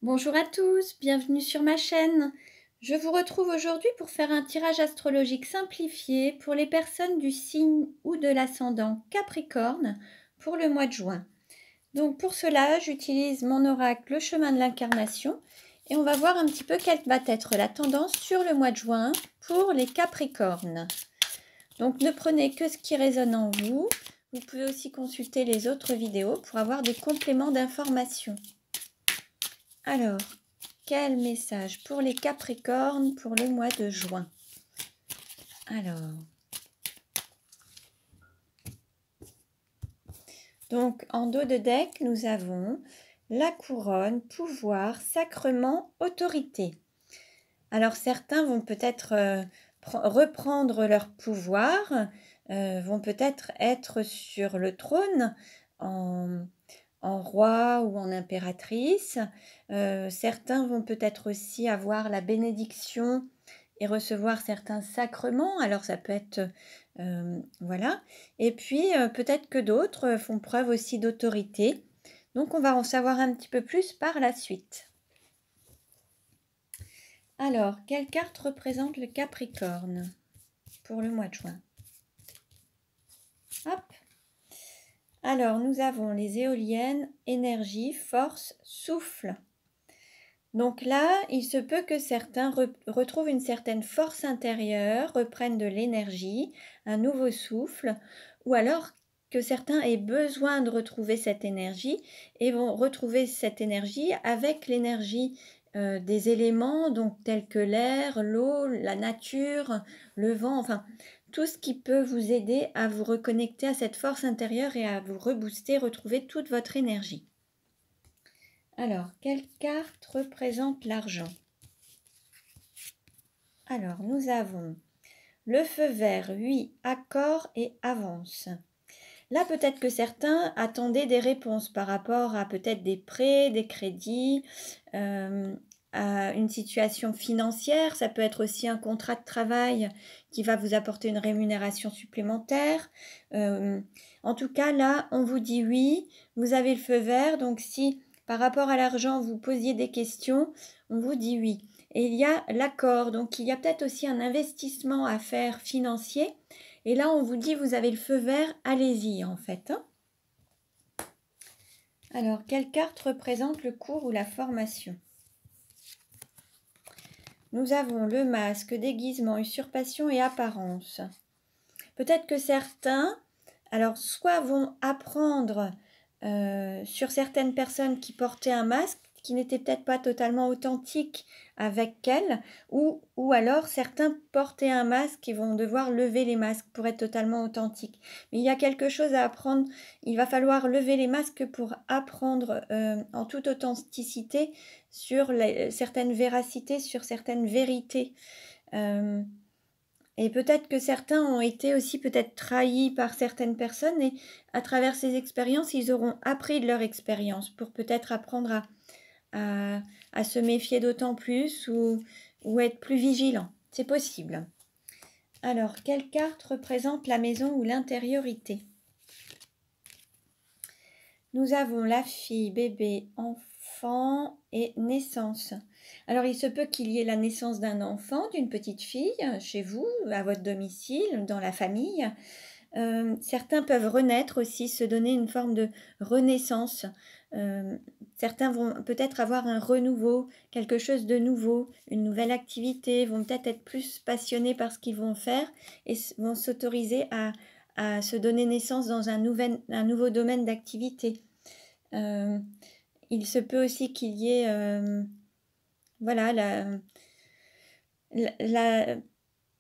Bonjour à tous, bienvenue sur ma chaîne. Je vous retrouve aujourd'hui pour faire un tirage astrologique simplifié pour les personnes du signe ou de l'ascendant Capricorne pour le mois de juin. Donc pour cela, j'utilise mon oracle, le chemin de l'incarnation, et on va voir un petit peu quelle va être la tendance sur le mois de juin pour les Capricornes. Donc ne prenez que ce qui résonne en vous. Vous pouvez aussi consulter les autres vidéos pour avoir des compléments d'information. Alors, quel message pour les Capricornes pour le mois de juin? Alors, donc en dos de deck, nous avons la couronne, pouvoir, sacrement, autorité. Alors certains vont peut-être reprendre leur pouvoir, vont peut-être être sur le trône en roi ou en impératrice. Certains vont peut-être aussi avoir la bénédiction et recevoir certains sacrements. Alors ça peut être, voilà. Et puis peut-être que d'autres font preuve aussi d'autorité. Donc on va en savoir un petit peu plus par la suite. Alors, quelle carte représente le Capricorne pour le mois de juin? Hop. Alors, nous avons les éoliennes, énergie, force, souffle. Donc là, il se peut que certains retrouvent une certaine force intérieure, reprennent de l'énergie, un nouveau souffle, ou alors que certains aient besoin de retrouver cette énergie et vont retrouver cette énergie avec l'énergie des éléments, donc tels que l'air, l'eau, la nature, le vent, enfin tout ce qui peut vous aider à vous reconnecter à cette force intérieure et à vous rebooster, retrouver toute votre énergie. Alors, quelle carte représente l'argent? Alors, nous avons le feu vert, oui, accord et avance. Là, peut-être que certains attendaient des réponses par rapport à peut-être des prêts, des crédits, à une situation financière. Ça peut être aussi un contrat de travail qui va vous apporter une rémunération supplémentaire. En tout cas, là, on vous dit oui, vous avez le feu vert. Donc, si par rapport à l'argent, vous posiez des questions, on vous dit oui. Et il y a l'accord. Donc, il y a peut-être aussi un investissement à faire financier. Et là, on vous dit, vous avez le feu vert, allez-y, en fait. Hein. Alors, quelle carte représente le cours ou la formation? Nous avons le masque, déguisement, usurpation et apparence. Peut-être que certains, alors, soit vont apprendre sur certaines personnes qui portaient un masque, qui n'était peut-être pas totalement authentique avec elles, ou alors certains portaient un masque et vont devoir lever les masques pour être totalement authentiques. Mais il y a quelque chose à apprendre, il va falloir lever les masques pour apprendre en toute authenticité sur certaines véracités, sur certaines vérités. Et peut-être que certains ont été aussi peut-être trahis par certaines personnes et à travers ces expériences, ils auront appris de leur expérience pour peut-être apprendre à se méfier d'autant plus ou être plus vigilant. C'est possible. Alors, quelle carte représente la maison ou l'intériorité? Nous avons la fille, bébé, enfant et naissance. Alors, il se peut qu'il y ait la naissance d'un enfant, d'une petite fille, chez vous, à votre domicile, dans la famille. Certains peuvent renaître aussi, se donner une forme de renaissance. Certains vont peut-être avoir un renouveau, quelque chose de nouveau, une nouvelle activité, vont peut-être être plus passionnés par ce qu'ils vont faire et vont s'autoriser à se donner naissance dans un nouveau domaine d'activité. Il se peut aussi qu'il y ait, voilà,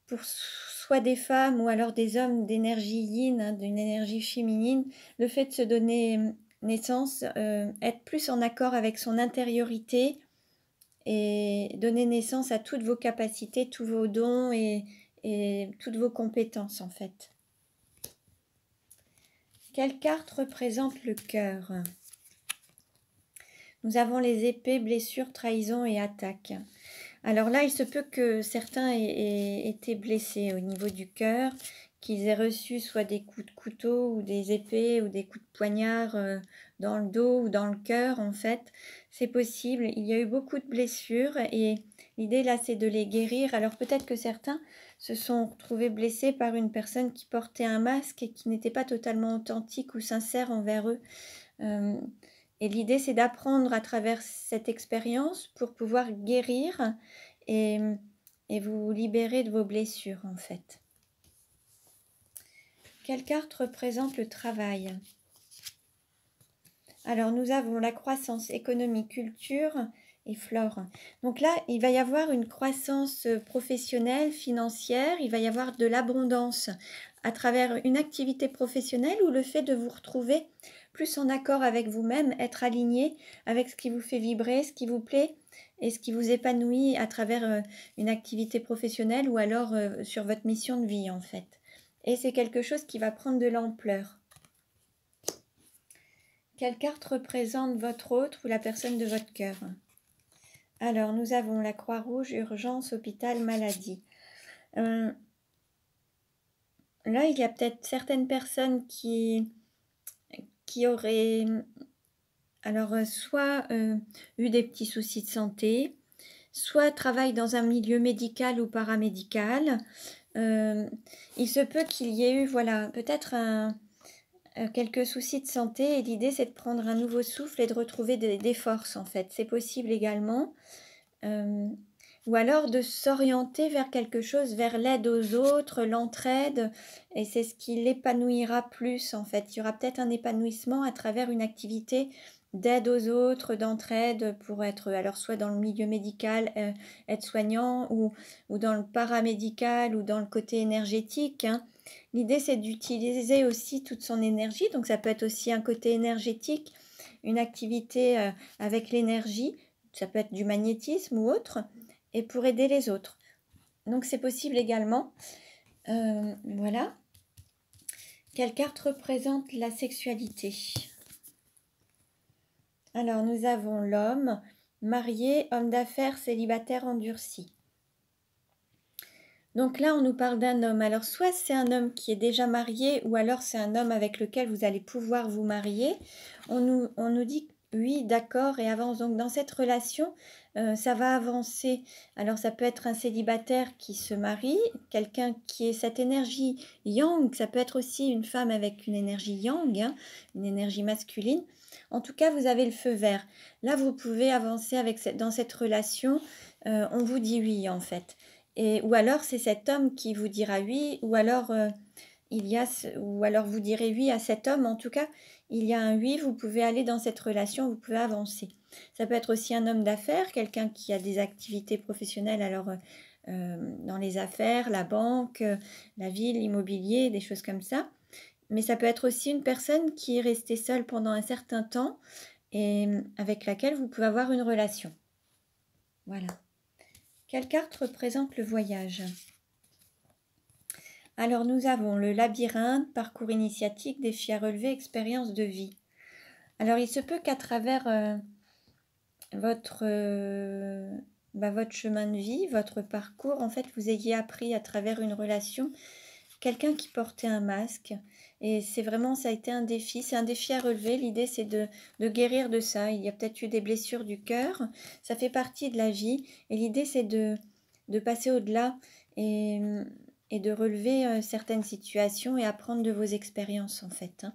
pour soit des femmes ou alors des hommes d'énergie yin, hein, d'une énergie féminine, le fait de se donner naissance, être plus en accord avec son intériorité et donner naissance à toutes vos capacités, tous vos dons et toutes vos compétences en fait. Quelle carte représente le cœur? Nous avons les épées, blessures, trahison et attaques. Alors là, il se peut que certains aient été blessés au niveau du cœur, qu'ils aient reçu soit des coups de couteau ou des épées ou des coups de poignard dans le dos ou dans le cœur en fait. C'est possible, il y a eu beaucoup de blessures et l'idée là c'est de les guérir. Alors peut-être que certains se sont retrouvés blessés par une personne qui portait un masque et qui n'était pas totalement authentique ou sincère envers eux. Euh, et l'idée c'est d'apprendre à travers cette expérience pour pouvoir guérir et, et vous libérer de vos blessures en fait. Quelle carte représente le travail? Alors, nous avons la croissance économique, culture et flore. Donc là, il va y avoir une croissance professionnelle, financière, il va y avoir de l'abondance à travers une activité professionnelle ou le fait de vous retrouver plus en accord avec vous-même, être aligné avec ce qui vous fait vibrer, ce qui vous plaît et ce qui vous épanouit à travers une activité professionnelle ou alors sur votre mission de vie en fait. Et c'est quelque chose qui va prendre de l'ampleur. Quelle carte représente votre autre ou la personne de votre cœur? Alors, nous avons la Croix-Rouge, urgence, hôpital, maladie. Là, il y a peut-être certaines personnes qui auraient soit eu des petits soucis de santé, soit travaillent dans un milieu médical ou paramédical. Il se peut qu'il y ait eu, voilà, peut-être quelques soucis de santé et l'idée c'est de prendre un nouveau souffle et de retrouver des forces en fait. C'est possible également. Ou alors de s'orienter vers quelque chose, vers l'aide aux autres, l'entraide, et c'est ce qui l'épanouira plus en fait. Il y aura peut-être un épanouissement à travers une activité d'aide aux autres, d'entraide pour être alors soit dans le milieu médical, aide-soignant ou dans le paramédical ou dans le côté énergétique. Hein. L'idée c'est d'utiliser aussi toute son énergie, donc ça peut être aussi un côté énergétique, une activité avec l'énergie, ça peut être du magnétisme ou autre, et pour aider les autres. Donc c'est possible également. Voilà. Quelle carte représente la sexualité? Alors nous avons l'homme, marié, homme d'affaires, célibataire, endurci. Donc là, on nous parle d'un homme. Alors soit c'est un homme qui est déjà marié ou alors c'est un homme avec lequel vous allez pouvoir vous marier. On nous dit oui, d'accord, et avance. Donc dans cette relation, ça va avancer. Alors ça peut être un célibataire qui se marie, quelqu'un qui ait cette énergie yang, ça peut être aussi une femme avec une énergie yang, hein, une énergie masculine. En tout cas, vous avez le feu vert. Là, vous pouvez avancer dans cette relation. On vous dit oui en fait. Ou alors c'est cet homme qui vous dira oui, ou alors ou alors vous direz oui à cet homme. En tout cas, il y a un oui, vous pouvez aller dans cette relation, vous pouvez avancer. Ça peut être aussi un homme d'affaires, quelqu'un qui a des activités professionnelles, alors dans les affaires, la banque, la ville, l'immobilier, des choses comme ça. Mais ça peut être aussi une personne qui est restée seule pendant un certain temps et avec laquelle vous pouvez avoir une relation. Voilà. Quelle carte représente le voyage? Alors nous avons le labyrinthe, parcours initiatique, défi à relever, expérience de vie. Alors il se peut qu'à travers votre chemin de vie, votre parcours, en fait vous ayez appris à travers une relation quelqu'un qui portait un masque. Et c'est vraiment, ça a été un défi, c'est un défi à relever. L'idée c'est de guérir de ça. Il y a peut-être eu des blessures du cœur, ça fait partie de la vie. Et l'idée c'est de passer au-delà et de relever certaines situations et apprendre de vos expériences en fait. Hein.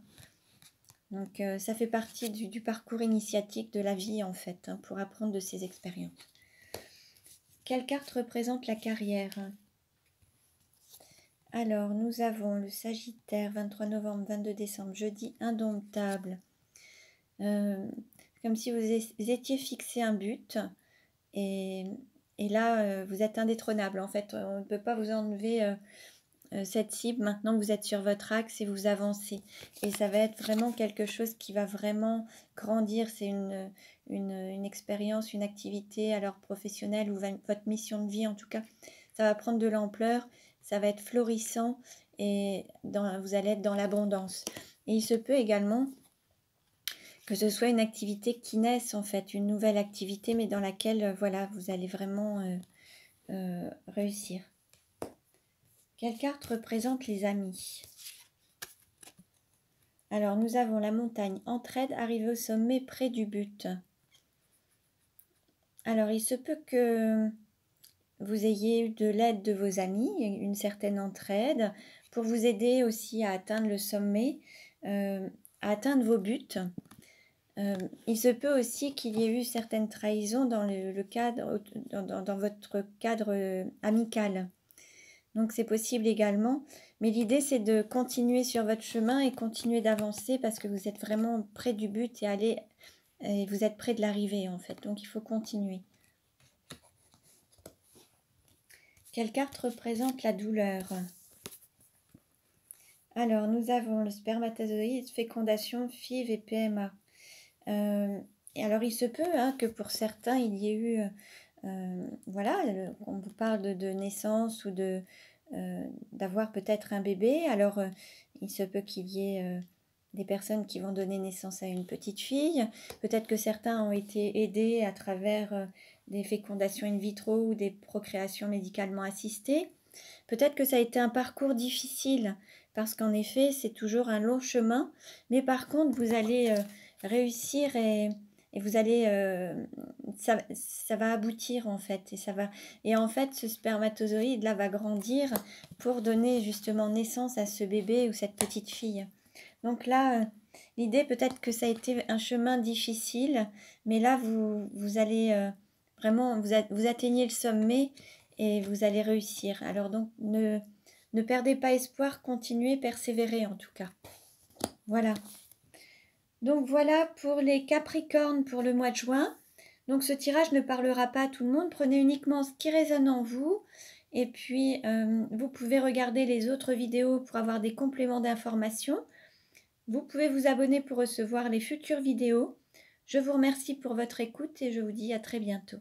Donc ça fait partie du parcours initiatique de la vie en fait, hein, pour apprendre de ces expériences. Quelle carte représente la carrière? Alors, nous avons le Sagittaire, 23 novembre, 22 décembre, jeudi, indomptable. Comme si vous étiez fixé un but et là, vous êtes indétrônable. En fait, on ne peut pas vous enlever cette cible. Maintenant que vous êtes sur votre axe et vous avancez. Et ça va être vraiment quelque chose qui va vraiment grandir. C'est une expérience, une activité, alors professionnelle ou votre mission de vie en tout cas. Ça va prendre de l'ampleur. Ça va être florissant et vous allez être dans l'abondance. Et il se peut également que ce soit une activité qui naisse en fait, une nouvelle activité, mais dans laquelle voilà, vous allez vraiment réussir. Quelle carte représente les amis? Alors nous avons la montagne, entraide, arrivée au sommet, près du but. Alors, il se peut que vous ayez eu de l'aide de vos amis, une certaine entraide, pour vous aider aussi à atteindre le sommet, à atteindre vos buts. Il se peut aussi qu'il y ait eu certaines trahisons dans le cadre, dans votre cadre amical. Donc c'est possible également. Mais l'idée, c'est de continuer sur votre chemin et continuer d'avancer parce que vous êtes vraiment près du but et vous êtes près de l'arrivée en fait. Donc il faut continuer. Quelle carte représente la douleur? Alors, nous avons le spermatozoïde, fécondation, FIV et PMA. Et alors, il se peut que pour certains, il y ait eu, voilà, on vous parle de naissance ou d'avoir peut-être un bébé. Alors, il se peut qu'il y ait des personnes qui vont donner naissance à une petite fille. Peut-être que certains ont été aidés à travers des fécondations in vitro ou des procréations médicalement assistées. Peut-être que ça a été un parcours difficile parce qu'en effet, c'est toujours un long chemin. Mais par contre, vous allez réussir et vous allez ça va aboutir en fait et en fait ce spermatozoïde là va grandir pour donner justement naissance à ce bébé ou cette petite fille. Donc là l'idée peut-être que ça a été un chemin difficile, mais là vous allez vraiment vous atteignez le sommet et vous allez réussir. Alors donc ne perdez pas espoir, continuez, persévérez en tout cas. Voilà. Donc voilà pour les Capricornes pour le mois de juin. Donc ce tirage ne parlera pas à tout le monde. Prenez uniquement ce qui résonne en vous. Et puis vous pouvez regarder les autres vidéos pour avoir des compléments d'informations. Vous pouvez vous abonner pour recevoir les futures vidéos. Je vous remercie pour votre écoute et je vous dis à très bientôt.